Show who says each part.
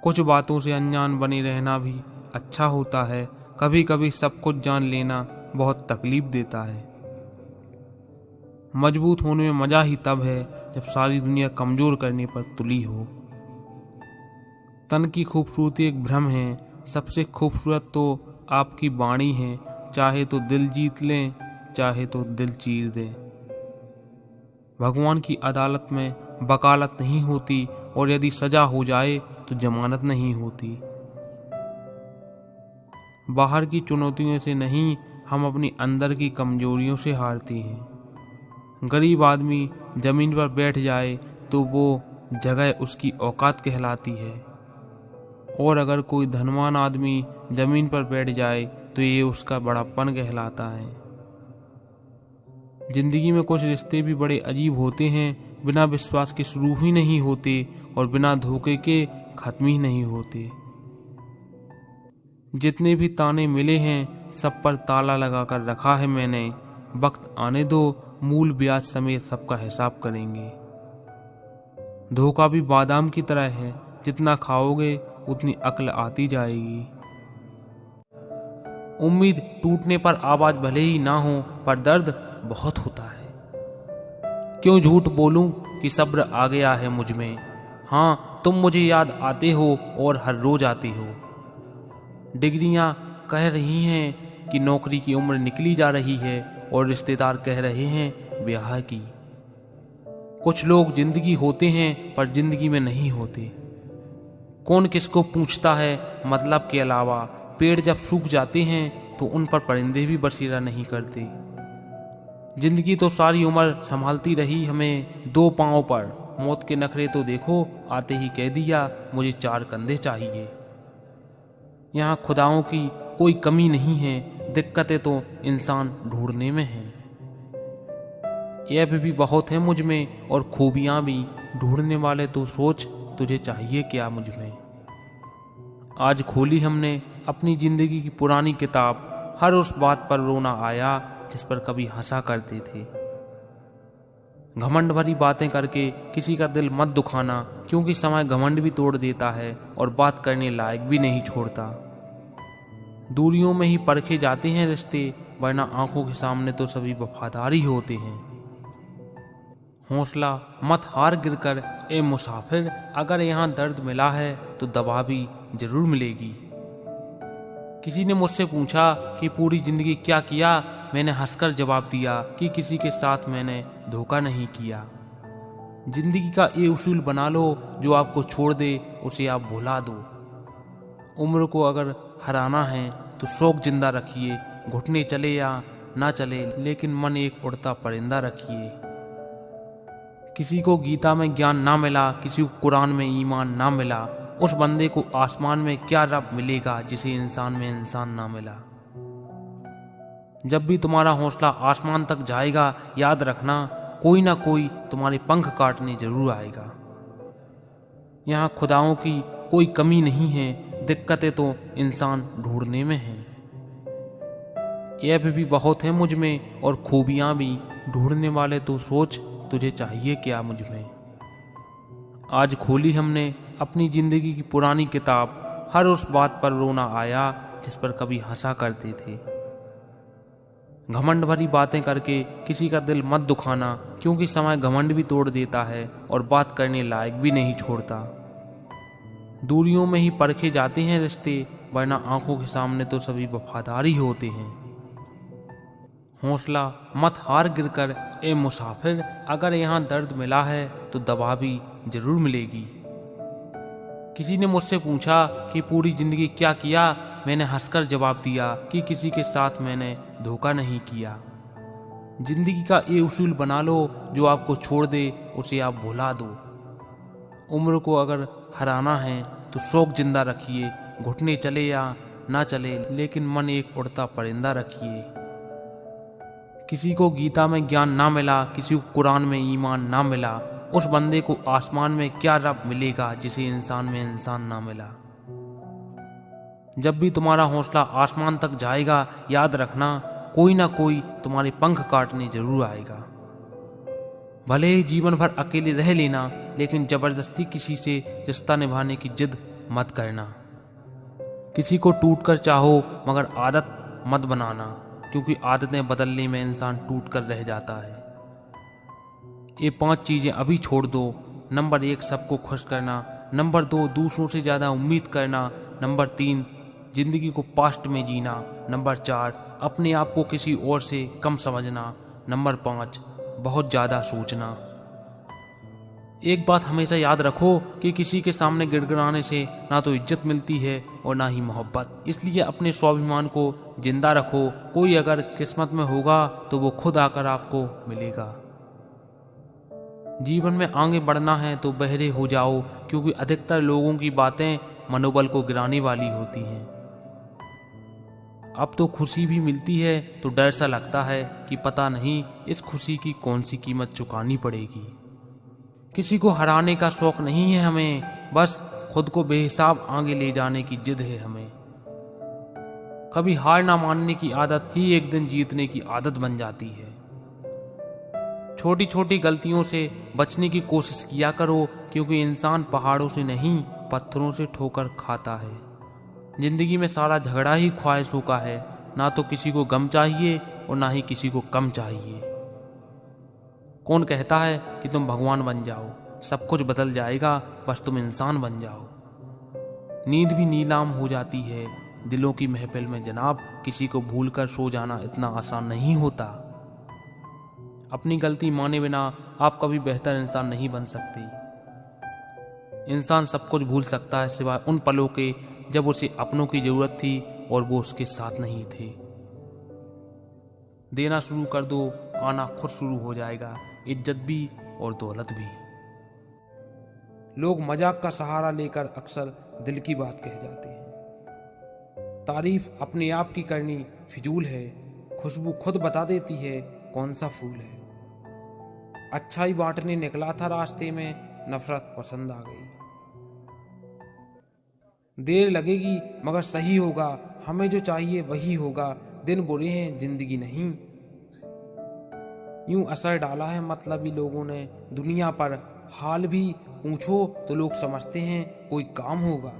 Speaker 1: कुछ बातों से अनजान बने रहना भी अच्छा होता है। कभी कभी सब कुछ जान लेना बहुत तकलीफ देता है। मजबूत होने में मजा ही तब है जब सारी दुनिया कमजोर करने पर तुली हो। तन की खूबसूरती एक भ्रम है, सबसे खूबसूरत तो आपकी वाणी है। चाहे तो दिल जीत लें, चाहे तो दिल चीर दें। भगवान की अदालत में वकालत नहीं होती, और यदि सजा हो जाए तो जमानत नहीं होती। बाहर की चुनौतियों से नहीं, हम अपनी अंदर की कमजोरियों से हारते हैं। गरीब आदमी जमीन पर बैठ जाए तो वो जगह उसकी औकात कहलाती है, और अगर कोई धनवान आदमी जमीन पर बैठ जाए तो ये उसका बड़प्पन कहलाता है। जिंदगी में कुछ रिश्ते भी बड़े अजीब होते हैं, बिना विश्वास के शुरू ही नहीं होते और बिना धोखे के खत्म ही नहीं होते। जितने भी ताने मिले हैं सब पर ताला लगाकर रखा है मैंने। वक्त आने दो, मूल ब्याज समेत सबका हिसाब करेंगे। धोखा भी बादाम की तरह है, जितना खाओगे उतनी अक्ल आती जाएगी। उम्मीद टूटने पर आवाज भले ही ना हो, पर दर्द बहुत होता है। क्यों झूठ बोलूं कि सब्र आ गया है मुझ में। हाँ, तुम मुझे याद आते हो और हर रोज आते हो। डिग्रियां कह रही हैं कि नौकरी की उम्र निकली जा रही है, और रिश्तेदार कह रहे हैं ब्याह की। कुछ लोग जिंदगी होते हैं पर जिंदगी में नहीं होते। कौन किसको पूछता है मतलब के अलावा। पेड़ जब सूख जाते हैं तो उन पर परिंदे भी बसेरा नहीं करते। जिंदगी तो सारी उम्र संभालती रही हमें दो पांवों पर। मौत के नखरे तो देखो, आते ही कह दिया मुझे 4 कंधे चाहिए। यहाँ खुदाओं की कोई कमी नहीं है, दिक्कतें तो इंसान ढूंढने में हैं। ऐब भी बहुत है मुझ में और खूबियां भी, ढूंढने वाले तो सोच तुझे चाहिए क्या मुझ में। आज खोली हमने अपनी जिंदगी की पुरानी किताब, हर उस बात पर रोना आया जिस पर कभी हंसा करते थे। घमंड भरी बातें करके किसी का दिल मत दुखाना, क्योंकि समय घमंड भी तोड़ देता है और बात करने लायक भी नहीं छोड़ता। दूरियों में ही परखे जाते हैं रिश्ते, वरना आंखों के सामने तो सभी वफादार ही होते हैं। हौसला मत हार गिरकर ए मुसाफिर, अगर यहाँ दर्द मिला है तो दवा भी जरूर मिलेगी। किसी ने मुझसे पूछा कि पूरी जिंदगी क्या किया। मैंने हंसकर जवाब दिया कि किसी के साथ मैंने धोखा नहीं किया। जिंदगी का ये उसूल बना लो, जो आपको छोड़ दे उसे आप भुला दो। उम्र को अगर हराना है तो शौक जिंदा रखिए, घुटने चले या ना चले लेकिन मन एक उड़ता परिंदा रखिए। किसी को गीता में ज्ञान ना मिला, किसी को कुरान में ईमान ना मिला, उस बंदे को आसमान में क्या रब मिलेगा जिसे इंसान में इंसान ना मिला। जब भी तुम्हारा हौसला आसमान तक जाएगा, याद रखना कोई ना कोई तुम्हारे पंख काटने जरूर आएगा। यहाँ खुदाओं की कोई कमी नहीं है, दिक्कतें तो इंसान ढूंढने में हैं। ऐब भी बहुत है मुझ में और खूबियां भी, ढूंढने वाले तो सोच तुझे चाहिए क्या मुझ में। आज खोली हमने अपनी जिंदगी की पुरानी किताब, हर उस बात पर रोना आया जिस पर कभी हंसा करते थे। घमंड भरी बातें करके किसी का दिल मत दुखाना, क्योंकि समय घमंड भी तोड़ देता है और बात करने लायक भी नहीं छोड़ता। दूरियों में ही परखे जाते हैं रिश्ते, वरना आंखों के सामने तो सभी वफादार ही होते हैं। हौसला मत हार गिरकर ए मुसाफिर, अगर यहाँ दर्द मिला है तो दवा भी जरूर मिलेगी। किसी ने मुझसे पूछा कि पूरी जिंदगी क्या किया। मैंने हंसकर जवाब दिया कि किसी के साथ मैंने धोखा नहीं किया। जिंदगी का ये उसूल बना लो, जो आपको छोड़ दे उसे आप भुला दो। उम्र को अगर हराना है तो शौक जिंदा रखिए, घुटने चले या ना चले लेकिन मन एक उड़ता परिंदा रखिए। किसी को गीता में ज्ञान ना मिला, किसी को कुरान में ईमान ना मिला, उस बंदे को आसमान में क्या रब मिलेगा जिसे इंसान में इंसान ना मिला। जब भी तुम्हारा हौसला आसमान तक जाएगा, याद रखना कोई ना कोई तुम्हारे पंख काटने जरूर आएगा। भले ही जीवन भर अकेले रह लेना, लेकिन जबरदस्ती किसी से रिश्ता निभाने की जिद मत करना। किसी को टूट कर चाहो मगर आदत मत बनाना, क्योंकि आदतें बदलने में इंसान टूट कर रह जाता है। ये 5 चीज़ें अभी छोड़ दो। नंबर 1, सबको खुश करना। नंबर 2, दूसरों से ज़्यादा उम्मीद करना। नंबर 3, जिंदगी को पास्ट में जीना। नंबर 4, अपने आप को किसी और से कम समझना। नंबर 5, बहुत ज़्यादा सोचना। एक बात हमेशा याद रखो कि किसी के सामने गिड़गिड़ाने से ना तो इज्जत मिलती है और ना ही मोहब्बत। इसलिए अपने स्वाभिमान को जिंदा रखो। कोई अगर किस्मत में होगा तो वो खुद आकर आपको मिलेगा। जीवन में आगे बढ़ना है तो बहरे हो जाओ, क्योंकि अधिकतर लोगों की बातें मनोबल को गिराने वाली होती हैं। अब तो खुशी भी मिलती है तो डर सा लगता है कि पता नहीं इस खुशी की कौन सी कीमत चुकानी पड़ेगी। किसी को हराने का शौक नहीं है हमें, बस खुद को बेहिसाब आगे ले जाने की जिद है हमें। कभी हार ना मानने की आदत ही एक दिन जीतने की आदत बन जाती है। छोटी छोटी गलतियों से बचने की कोशिश किया करो, क्योंकि इंसान पहाड़ों से नहीं पत्थरों से ठोकर खाता है। जिंदगी में सारा झगड़ा ही ख्वाहिशों का है। ना तो किसी को गम चाहिए और ना ही किसी को कम चाहिए। कौन कहता है कि तुम भगवान बन जाओ, सब कुछ बदल जाएगा, बस तुम इंसान बन जाओ। नींद भी नीलाम हो जाती है दिलों की महफिल में जनाब। किसी को भूलकर सो जाना इतना आसान नहीं होता। अपनी गलती माने बिना आप कभी बेहतर इंसान नहीं बन सकते। इंसान सब कुछ भूल सकता है सिवाय उन पलों के जब उसे अपनों की जरूरत थी और वो उसके साथ नहीं थे। देना शुरू कर दो, आना खुद शुरू हो जाएगा, इज्जत भी और दौलत भी। लोग मजाक का सहारा लेकर अक्सर दिल की बात कह जाते हैं। तारीफ अपने आप की करनी फिजूल है। खुशबू खुद बता देती है कौन सा फूल है। अच्छाई बांटने निकला था रास्ते में, नफरत पसंद आ गई। देर लगेगी मगर सही होगा, हमें जो चाहिए वही होगा। दिन बुरे हैं जिंदगी नहीं। यूं असर डाला है मतलबी लोगों ने दुनिया पर। हाल भी पूछो तो लोग समझते हैं कोई काम होगा।